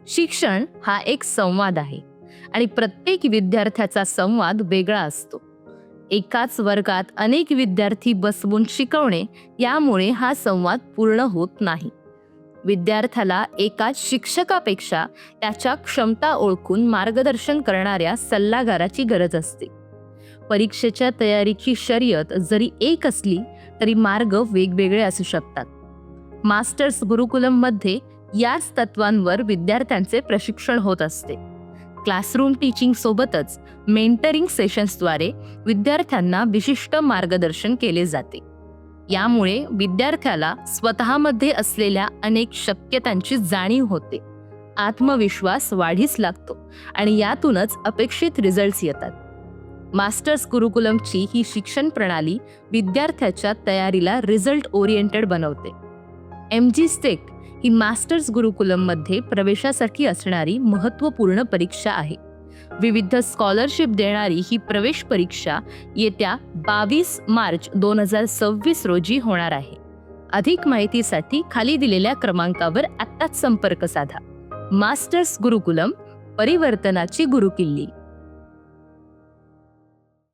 शिक्षण हा एक संवाद आहे आणि प्रत्येक विद्यार्थ्याचा संवाद वेगळा असतो. एकाच वर्गात अनेक विद्यार्थी बसवून शिकवणे यामुळे हा संवाद पूर्ण होत नाही. विद्यार्थ्याला एकाच शिक्षकापेक्षा त्याच्या क्षमता ओळखून मार्गदर्शन करणाऱ्या सल्लागाराची गरज असते. परीक्षेच्या तयारीची शर्यत जरी एक असली तरी मार्ग वेगवेगळे असू शकतात. मास्टर्स गुरुकुलममध्ये याच तत्वांवर विद्यार्थ्यांचे प्रशिक्षण होत असते. क्लासरूम टीचिंग सोबतच मेंटरिंग सेशन्सद्वारे विद्यार्थ्यांना विशिष्ट मार्गदर्शन केले जाते. यामुळे विद्यार्थ्याला स्वतःमध्ये असलेल्या अनेक शक्यतांची जाणीव होते, आत्मविश्वास वाढीस लागतो आणि यातूनच अपेक्षित रिझल्ट्स येतात. मास्टर्स गुरुकुलमची ही शिक्षण प्रणाली विद्यार्थ्याच्या तयारीला रिझल्ट ओरिएंटेड बनवते. MG STEC ही मास्टर्स गुरुकुलममध्ये प्रवेशासाठी असणारी महत्त्वपूर्ण परीक्षा आहे. विविध स्कॉलरशिप देणारी ही प्रवेश परीक्षा येत्या 22 मार्च 2026 रोजी होणार आहे. अधिक माहितीसाठी खाली दिलेल्या क्रमांकावर आत्ताच संपर्क साधा. मास्टर्स गुरुकुलम, परिवर्तनाची गुरुकिल्ली.